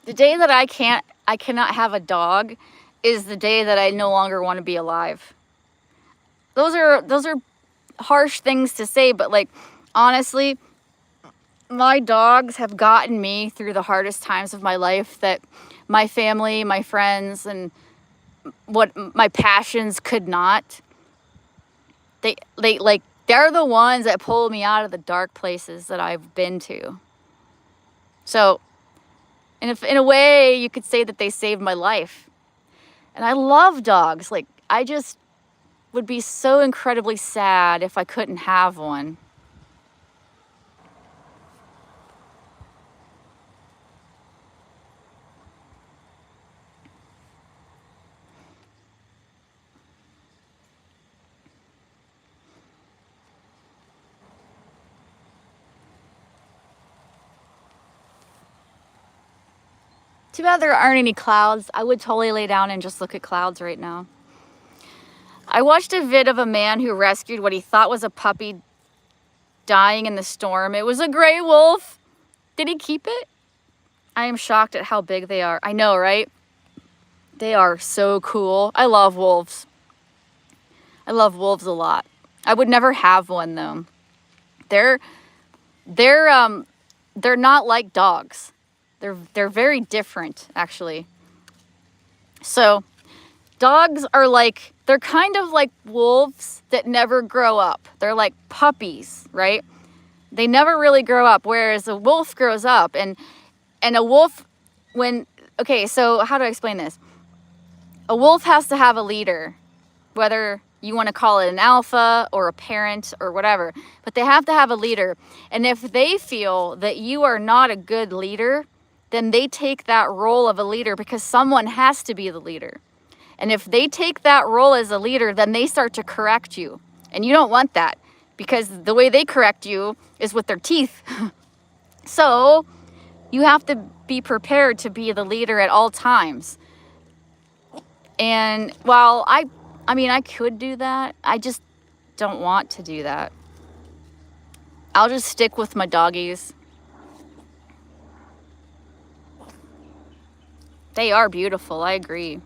The day that I cannot have a dog is the day that I no longer want to be alive. Those are harsh things to say, but like honestly, my dogs have gotten me through the hardest times of my life that my family, my friends, and what my passions could not. They're the ones that pull me out of the dark places that I've been to. So, and in a way, you could say that they saved my life. And I love dogs. Like, I just would be so incredibly sad if I couldn't have one. Too bad there aren't any clouds. I would totally lay down and just look at clouds right now. I watched a vid of a man who rescued what he thought was a puppy dying in the storm. It was a gray wolf. Did he keep it? I am shocked at how big they are. I know, right? They are so cool. I love wolves. I love wolves a lot. I would never have one though. They're not like dogs. They're very different, actually. So, dogs are like, they're kind of like wolves that never grow up. They're like puppies, right? They never really grow up, whereas a wolf grows up. And a wolf, okay, so how do I explain this? A wolf has to have a leader. whether you want to call it an alpha or a parent or whatever, but they have to have a leader. And if they feel that you are not a good leader, then they take that role of a leader, because someone has to be the leader. And if they take that role as a leader, then they start to correct you. And you don't want that, because the way they correct you is with their teeth. So you have to be prepared to be the leader at all times. And while I mean, I could do that, I just don't want to do that. I'll just stick with my doggies. They are beautiful, I agree.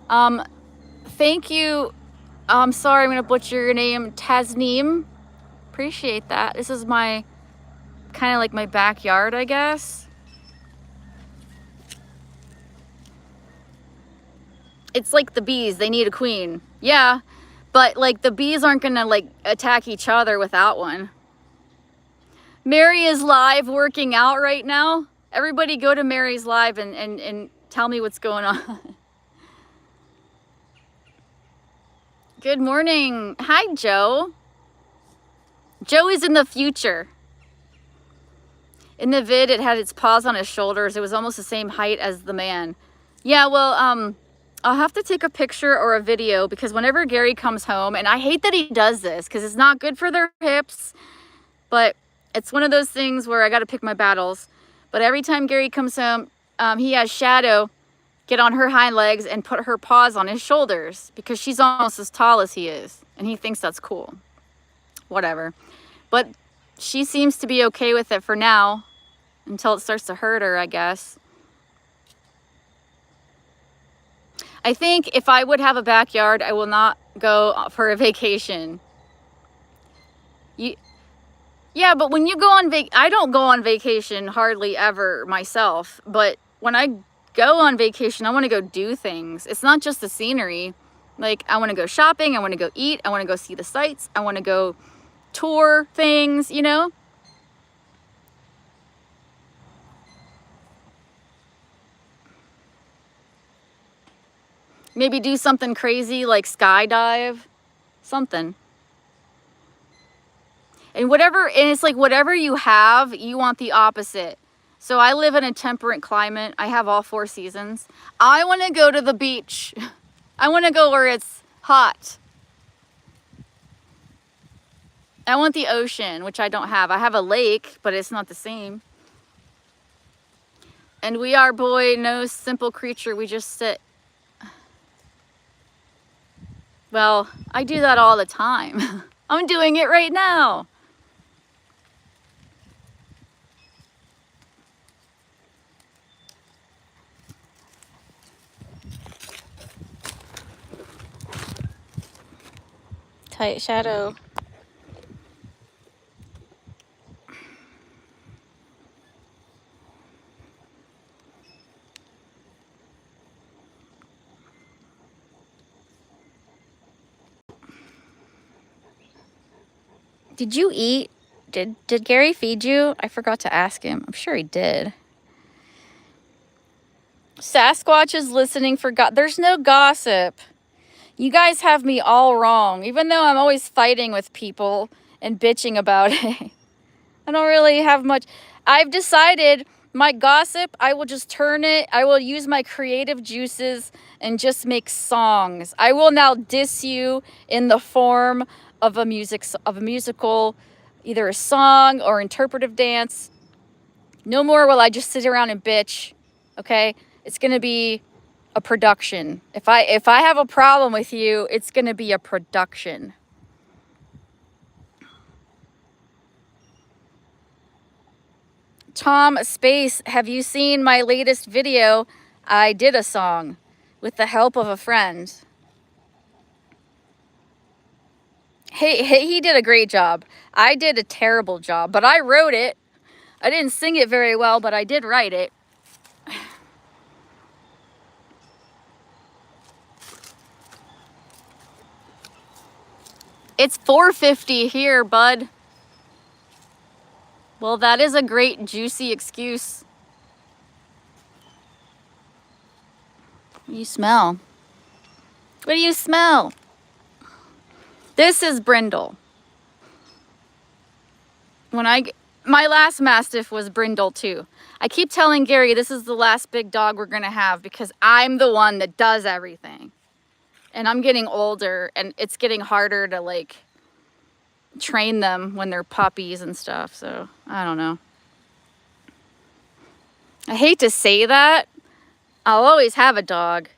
Thank you. I'm sorry, I'm gonna butcher your name, Tasneem. Appreciate that. This is my kind of like my backyard, I guess. It's like the bees, they need a queen. Yeah, but like the bees aren't gonna like attack each other without one. Mary is live working out right now. Everybody go to Mary's live and tell me what's going on. Good morning. Hi, Joe. Joe is in the future. In the vid, it had its paws on his shoulders. It was almost the same height as the man. Yeah, well, I'll have to take a picture or a video, because whenever Gary comes home, and I hate that he does this because it's not good for their hips, but it's one of those things where I got to pick my battles. But every time Gary comes home, he has Shadow get on her hind legs and put her paws on his shoulders, because she's almost as tall as he is, and he thinks that's cool. Whatever. But she seems to be okay with it for now, until it starts to hurt her, I guess. I think if I would have a backyard, I will not go for a vacation. Yeah, but when you go on I don't go on vacation hardly ever myself, but when I go on vacation, I want to go do things. It's not just the scenery. Like, I want to go shopping, I want to go eat, I want to go see the sights, I want to go tour things, you know? Maybe do something crazy like skydive, something. And it's like whatever you have, you want the opposite. So I live in a temperate climate. I have all 4 seasons. I want to go to the beach. I want to go where it's hot. I want the ocean, which I don't have. I have a lake, but it's not the same. And we are, boy, no simple creature. We just sit. Well, I do that all the time. I'm doing it right now. Tight shadow. Did you eat? Did Gary feed you? I forgot to ask him. I'm sure he did. Sasquatch is listening for there's no gossip. You guys have me all wrong, even though I'm always fighting with people and bitching about it. I don't really have much. I've decided my gossip, I will just turn it. I will use my creative juices and just make songs. I will now diss you in the form of a musical, either a song or interpretive dance. No more will I just sit around and bitch. Okay? It's going to be a production. If I have a problem with you, it's going to be a production. Tom Space, have you seen my latest video? I did a song with the help of a friend. Hey, he did a great job. I did a terrible job, but I wrote it. I didn't sing it very well, but I did write it. It's 4:50 here, bud. Well, that is a great juicy excuse. You smell. What do you smell? This is brindle. My last mastiff was brindle too. I keep telling Gary this is the last big dog we're gonna have because I'm the one that does everything. And I'm getting older and it's getting harder to like train them when they're puppies and stuff. So I don't know. I hate to say that. I'll always have a dog,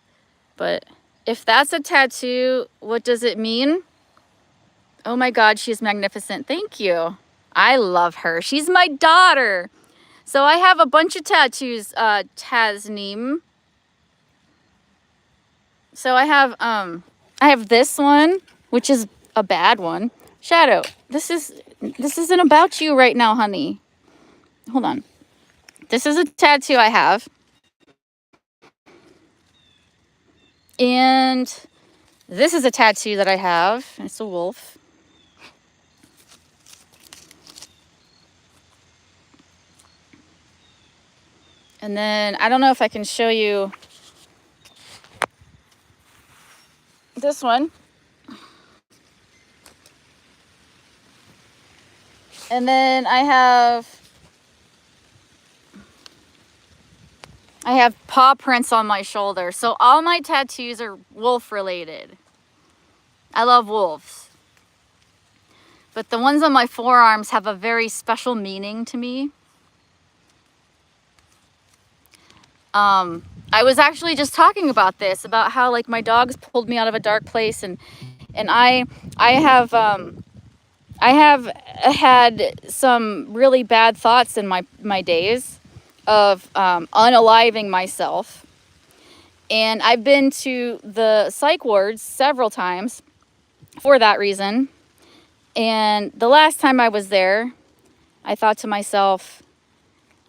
but if that's a tattoo, what does it mean? Oh my God, she's magnificent. Thank you. I love her. She's my daughter. So I have a bunch of tattoos, Tasneem. So I have this one, which is a bad one. Shadow, this isn't about you right now, honey. Hold on. This is a tattoo I have. And this is a tattoo that I have. It's a wolf. And then I don't know if I can show you this one. And then I have paw prints on my shoulder. So all my tattoos are wolf related. I love wolves. But the ones on my forearms have a very special meaning to me. I was actually just talking about this, about how like my dogs pulled me out of a dark place, and I have had some really bad thoughts in my days of unaliving myself. And I've been to the psych wards several times for that reason. And the last time I was there, I thought to myself,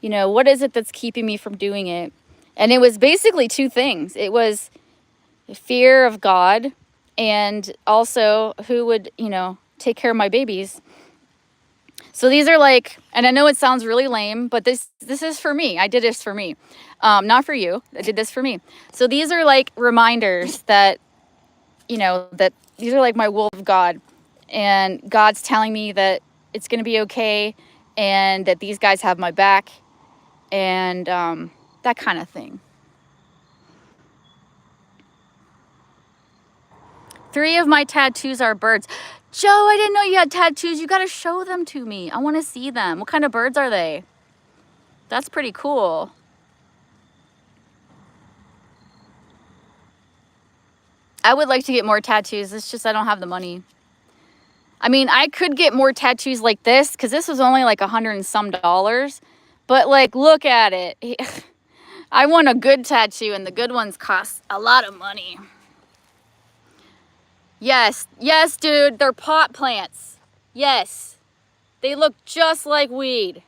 you know, what is it that's keeping me from doing it? And it was basically two things. It was fear of God, and also who would, you know, take care of my babies. So these are like, and I know it sounds really lame, but this is for me. I did this for me, not for you. I did this for me. So these are like reminders that, you know, that these are like my will of God, and God's telling me that it's going to be okay, and that these guys have my back, and that kind of thing. 3 of my tattoos are birds. Joe, I didn't know you had tattoos. You got to show them to me. I want to see them. What kind of birds are they? That's pretty cool. I would like to get more tattoos. It's just I don't have the money. I mean, I could get more tattoos like this because this was only like $100 and some. But like, look at it. I want a good tattoo, and the good ones cost a lot of money. Yes, dude, they're pot plants. Yes, they look just like weed.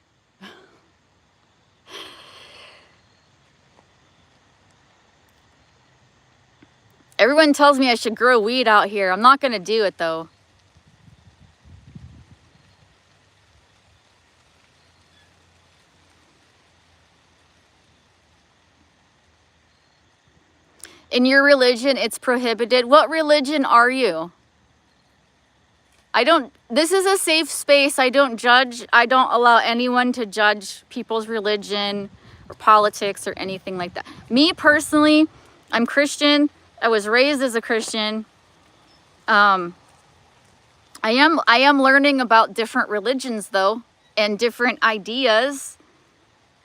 Everyone tells me I should grow weed out here. I'm not gonna do it though. In your religion, it's prohibited. What religion are you? This is a safe space. I don't judge. I don't allow anyone to judge people's religion or politics or anything like that. Me personally, I'm Christian. I was raised as a Christian. I am learning about different religions though, and different ideas,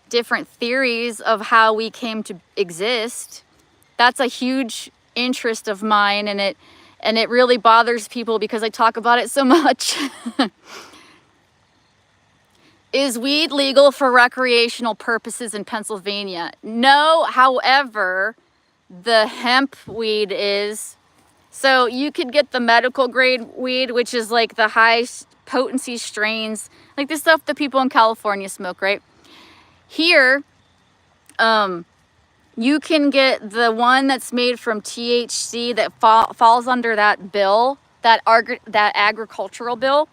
different theories of how we came to exist. That's a huge interest of mine, and it really bothers people because I talk about it so much. Is weed legal for recreational purposes in Pennsylvania? No, however, the hemp weed is. So you could get the medical grade weed, which is like the high potency strains, like the stuff that people in California smoke, right? Here, you can get the one that's made from THC that falls under that bill, that agricultural bill.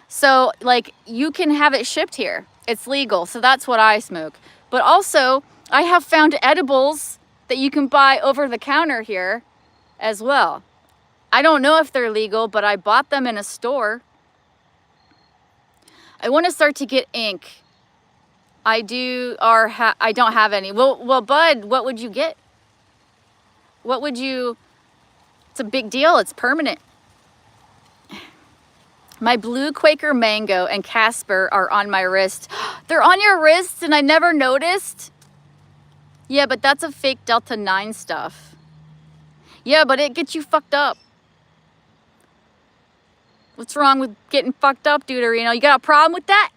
So like you can have it shipped here. It's legal. So that's what I smoke. But also I have found edibles that you can buy over the counter here as well. I don't know if they're legal, but I bought them in a store. I want to start to get ink. I don't have any. Well, Bud, what would you get? What would you? It's a big deal. It's permanent. My blue Quaker Mango and Casper are on my wrist. They're on your wrist and I never noticed? Yeah, but that's a fake Delta 9 stuff. Yeah, but it gets you fucked up. What's wrong with getting fucked up, Deuterino? You got a problem with that?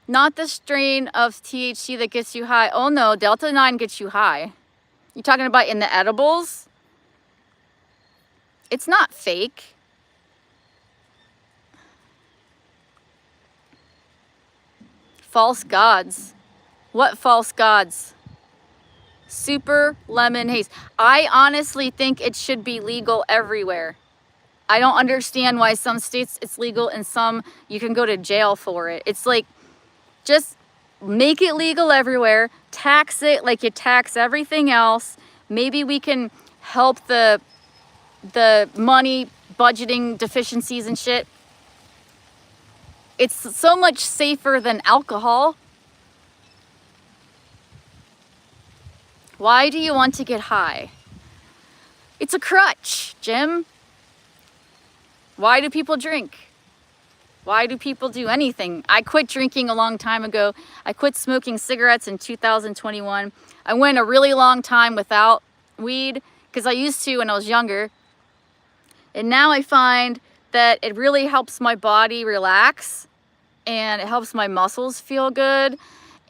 Not the strain of THC that gets you high. Oh no, Delta 9 gets you high. You talking about in the edibles? It's not fake. False gods. What false gods? Super lemon haze. I honestly think it should be legal everywhere. I don't understand why some states it's legal and some you can go to jail for it. It's like, just make it legal everywhere. Tax it like you tax everything else. Maybe we can help the money budgeting deficiencies and shit. It's so much safer than alcohol. Why do you want to get high? It's a crutch, Jim. Why do people drink? Why do people do anything? I quit drinking a long time ago. I quit smoking cigarettes in 2021. I went a really long time without weed because I used to when I was younger. And now I find that it really helps my body relax and it helps my muscles feel good.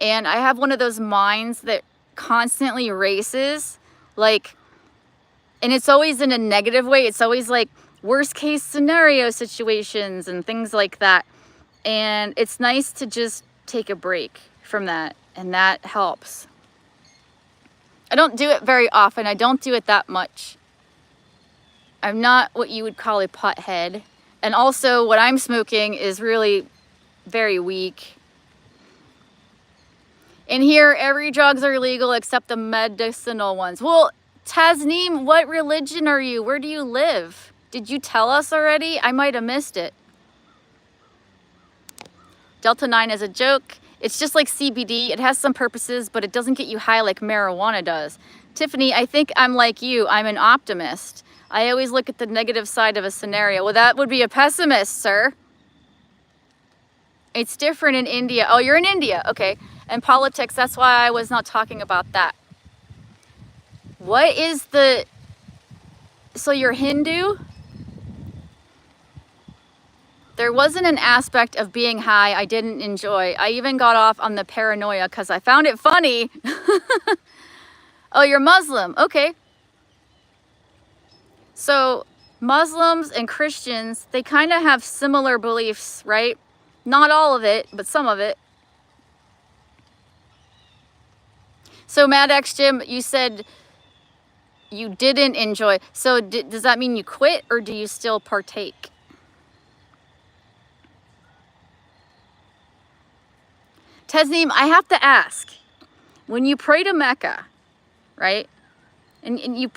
And I have one of those minds that constantly races, like, and it's always in a negative way. It's always like worst case scenario situations and things like that. And it's nice to just take a break from that, and that helps. I don't do it very often. I don't do it that much. I'm not what you would call a pothead. And also what I'm smoking is really very weak. In here, every drugs are legal except the medicinal ones. Well, Tasneem, what religion are you? Where do you live? Did you tell us already? I might have missed it. Delta 9 is a joke. It's just like CBD. It has some purposes, but it doesn't get you high like marijuana does. Tiffany, I think I'm like you. I'm an optimist. I always look at the negative side of a scenario. Well, that would be a pessimist, sir. It's different in India. Oh, you're in India. Okay. And politics, that's why I was not talking about that. What is the... So you're Hindu? There wasn't an aspect of being high I didn't enjoy. I even got off on the paranoia because I found it funny. Oh, you're Muslim. Okay. So Muslims and Christians, they kind of have similar beliefs, right? Not all of it, but some of it. So Mad X Jim, you said you didn't enjoy. So does that mean you quit or do you still partake? Tasneem, I have to ask, when you pray to Mecca, right? And you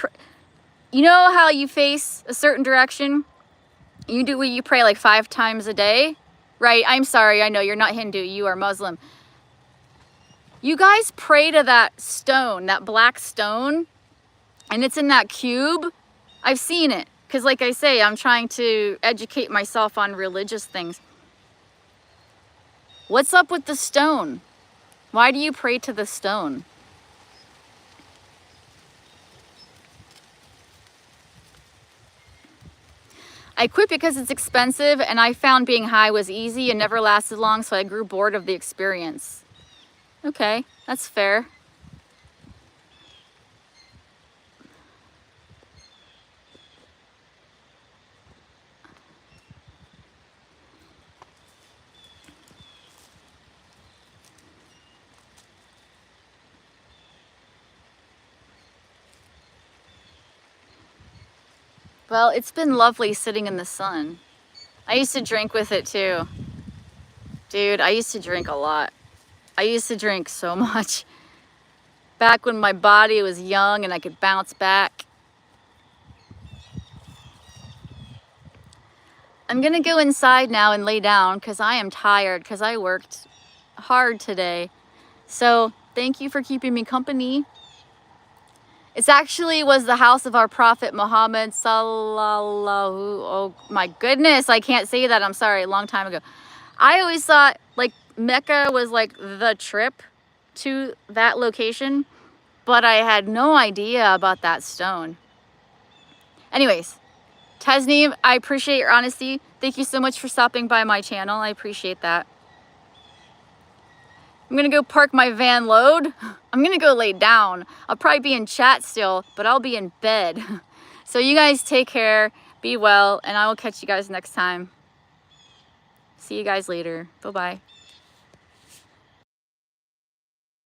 know how you face a certain direction? You pray like 5 times a day, right? I'm sorry, I know you're not Hindu, you are Muslim. You guys pray to that stone, that black stone, and it's in that cube. I've seen it, because like I say, I'm trying to educate myself on religious things. What's up with the stone? Why do you pray to the stone? I quit because it's expensive and I found being high was easy and never lasted long, so I grew bored of the experience. Okay, that's fair. Well, it's been lovely sitting in the sun. I used to drink with it too. Dude, I used to drink a lot. I used to drink so much. Back when my body was young and I could bounce back. I'm gonna go inside now and lay down because I am tired because I worked hard today. So thank you for keeping me company. It's actually was the house of our prophet Muhammad sallallahu. Oh my goodness, I can't say that. I'm sorry, a long time ago. I always thought like Mecca was like the trip to that location, but I had no idea about that stone. Anyways, Tasneem, I appreciate your honesty. Thank you so much for stopping by my channel. I appreciate that. I'm gonna go park my van load. I'm gonna go lay down. I'll probably be in chat still, but I'll be in bed. So you guys take care, be well, and I will catch you guys next time. See you guys later. Bye-bye.